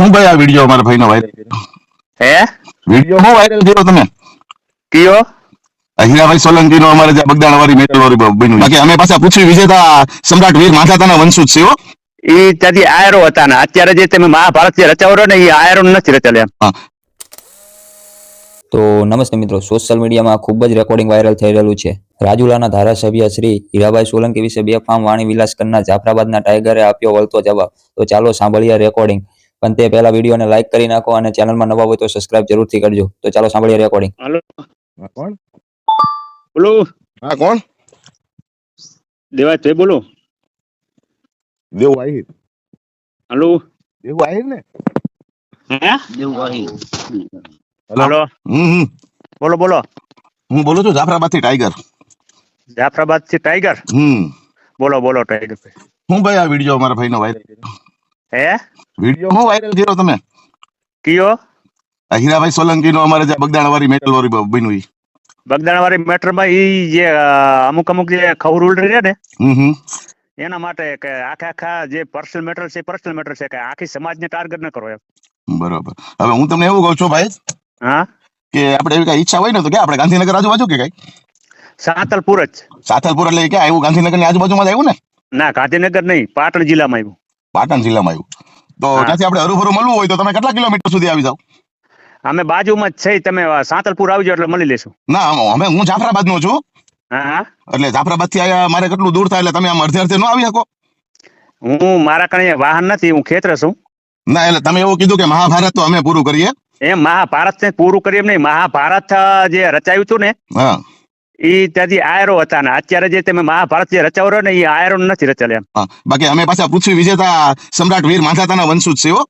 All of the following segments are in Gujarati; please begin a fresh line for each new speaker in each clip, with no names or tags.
હું ભાઈ આ વિડીયો અમારા ભાઈનો વાયરલ કર્યો.
હે
વિડીયો હું વાયરલ કર્યો તમે?
કયો?
આ હીરાભાઈ સોલંકીનો અમારે જે બગદાણા વાળી મેટલ વાળી બન્યું. બાકી અમે પાછા પૃથ્વી વિજેતા સમ્રાટ વીર માધાતાના વંશજ છે હો.
ઈ ત્યાંથી આયરો હતા ને અત્યારે જે તમે મહાભારત જે રચાવો છો ને એ આયરો નથી રચેલા એમ.
હા.
તો નમસ્તે મિત્રો, સોશિયલ મીડિયામાં ખૂબ જ રેકોર્ડિંગ વાયરલ થઈ રહેલું છે. રાજુલાના ધારાસભ્ય શ્રી હીરાભાઈ સોલંકી વિશે બેફામ વાણી વિલાસ કરનાર જાફરાબાદના ટાઈગરે આપ્યો વળતો જવાબ. તો ચાલો સાંભળીએ રેકોર્ડિંગ. પણ તે પહેલા વિડીયોને લાઈક કરી નાખો અને ચેનલમાં નવા હોય તો સબસ્ક્રાઇબ જરૂરથી કરજો. તો ચાલો સાંભળીએ રેકોર્ડિંગ.
હાલો,
કોણ?
બોલો.
હા કોણ?
દેવાજભાઈ બોલો.
દેવ આહિર.
હાલો.
દેવ આહિર ને?
હે
દેવું આહિર.
હાલો. બોલો બોલો.
હું બોલું છું જાફરાબાદથી ટાઈગર.
જાફરાબાદ થી ટાઈગર. બોલો બોલો ટાઈગર ભાઈ.
હું ભાઈ આ વિડીયો અમારા ભાઈનો વાયરલ કર્યો.
હે
વિડીયો હું વાયરલ કર્યો તમે?
કયો?
આ હીરાભાઈ સોલંકીનો અમારે જે બગદાણા વાળી મેટલ વાળી બન્યું ઈ.
બગદાણા વાળી મેટરમાં ઈ જે અમુક અમુક જે ખવરૂલ રહે ને એના માટે કે આખા જે પર્સનલ મેટર છે પર્સનલ મેટર છે કે આખી સમાજને ટાર્ગેટ ન કરો એમ.
બરોબર. હવે હું તમને એવું કહું છું ભાઈ
હા
કે આપણે એવી કઈ ઈચ્છા હોય ને તો કે આપણે ગાંધીનગર આજુબાજુ કે કઈ
સાંતલપુર જ.
સાતલપુર એટલે ક્યાં આવ્યું? ગાંધીનગર ની આજુબાજુમાં જ આવ્યું ને?
ના ગાંધીનગર નહીં, પાટણ જિલ્લામાં આવ્યું.
પાટણ જિલ્લામાં આવ્યું. તો
હા.
ત્યાંથી આપણે હરુભરું મળવું હોય તો તમે કેટલા કિલોમીટર સુધી આવી જાવ?
અમે બાજુમાં જ છે, તમે સાંતલપુર આવજો એટલે મળી લેશું.
ના અમે હું જાફરાબાદ નો છું.
હા હા
એટલે જાફરાબાદ થી આયા મારે કેટલું દૂર થાય એટલે તમે આમ અડધે અડધે ન આવી શકો?
હું મારા કણે વાહન નથી, હું ખેતર છું.
ના એટલે તમે એવું કીધું કે મહાભારત તો અમે પૂરું કરીએ.
એમ મહાભારત ને પૂરું કરી એમ નહીં, મહાભારત જે રચાયું હતું ને
હા
ઈ ત્યાંથી આયરો હતા ને અત્યારે જે તમે મહાભારત જે રચાવો છો ને એ આયરો નથી રચેલા એમ.
હા. બાકી અમે પાછા પૃથ્વી વિજેતા સમ્રાટ વીર માધાતાના વંશજ છે હો.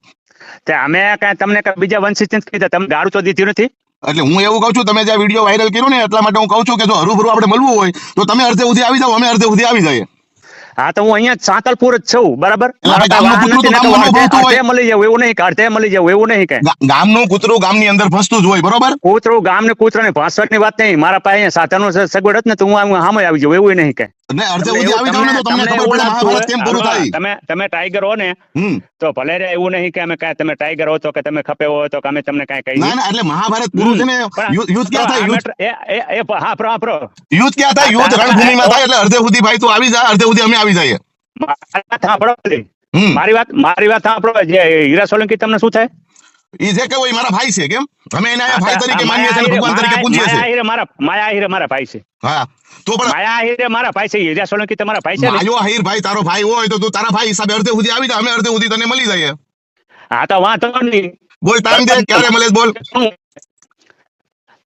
તે અમે કાંઈ તમને કાંઈ બીજા વંશજ નથી કીધા, તમે ગાળું તો દીધી નથી.
એટલે હું એવું કહું છું તમે જે વિડીયો વાયરલ કર્યો ને એટલા માટે હું કહું છું કે જો હરુભરું આપણે મળવું હોય તો તમે અડધે સુધી આવી જાવ, અમે અડધે સુધી આવી જઈએ.
હા તો હું અહીંયા જ સાંતલપુર જ છું, બરાબર.
એટલે આપણે ગામનું કૂતરું તો ગામમાં ન ભણતું હોય.
અડધે મળી જવું એવું નહીં, અડધે મળી જવું એવું નહીં કઈ.
ગામનું કૂતરું ગામની અંદર ફસતું જ હોય, બરોબર?
કૂતરું ગામ ને કૂતરા ને ભાષવાની વાત નહીં. મારા પાસે અહીંયા સાધનો સગવડ જ ને તો હું સામે આવી જાઉં એવું નહીં કઈ.
એટલે અડધે સુધી આવી જાવ ને તો તમને ખબર પડે મહાભારત કેમ પૂરું થાય.
તમે ટાઈગર હો ને તો ભલે રે એવું નહીં કે અમે કાંઈ તમે ટાઈગર હો તો કે તમે ખપે હો તો કે અમે તમને કાંઈ કહીએ.
ના ના એટલે મહાભારત પૂરું છે ને યુદ્ધ ક્યાં થાય? યુદ્ધ ક્યાં થાય? યુદ્ધ રણભૂમિમાં થાય. એટલે અડધે સુધી ભાઈ તું આવી જા, અડધે સુધી અમે આવી જઈએ.
મારી વાત સાંભળો. જે હીરા સોલંકી તમને શું થાય?
ઈ જે કે હોય મારા ભાઈ છે. કેમ અમે એને ભાઈ તરીકે માનીએ છીએ, ભગવાન તરીકે પૂજીએ છીએ.
માયા આહિર મારા ભાઈ છે.
હા તો પણ
માયા આહિર મારા ભાઈ છે. હીરા સોલંકી તમારા ભાઈ છે ને?
માયો આહિર ભાઈ તારો ભાઈ હોય તો તું તારા ભાઈ હિસાબે અડધે સુધી આવી જા, અમે અડધે સુધી તને મળી જઈએ.
હા તો વાંધો નહીં.
બોલ ટાઈમ દે, ક્યારે મળે બોલ.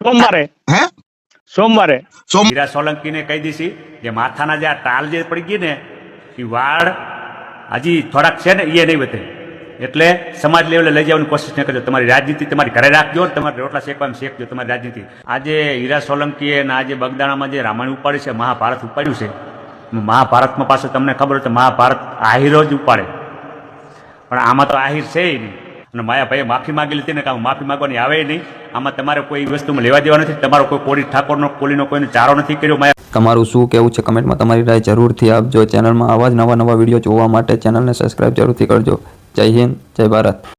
સોમવારે.
હે
સોમવારે.
હીરા સોલંકીને કહી દીધી જે માથાના જે આ ટાલ જે પડી ગઈ ને એ વાળ હજી થોડાક છે ને એ નહીં વધે, એટલે સમાજ લેવલે લઈ જવાની કોશિશ ન કરજો. તમારી રાજનીતિ તમારી ઘરે રાખજો, તમારે રોટલા શેકવામાં શેકજો તમારી રાજનીતિ. આજે હીરા સોલંકીએ અને આજે બગદાણામાં જે રામાયણ ઉપાડ્યું છે, મહાભારત ઉપાડ્યું છે, મહાભારતમાં પાછું તમને ખબર હોય તો મહાભારત આહિરો જ ઉપાડે, પણ આમાં તો આહિર છે નહીં. અને માયાભાઈએ માફી માંગી લીધી ને કામ માફી માંગવાની આવે નહીં. આમાં તમારે કોઈ વસ્તુમાં લેવા દેવા નથી. તમારો કોઈ કોળી ઠાકોરનો કોલીનો કોઈનો ચારો નથી કર્યો. માયા
તમારું શું કહેવું છે કમેન્ટમાં તમારી રાય જરૂરથી આપજો. ચેનલમાં આવા જ નવા વિડીયો જોવા માટે ચેનલને સબસ્ક્રાઇબ જરૂરથી કરજો. જય હિન્દ, જય ભારત.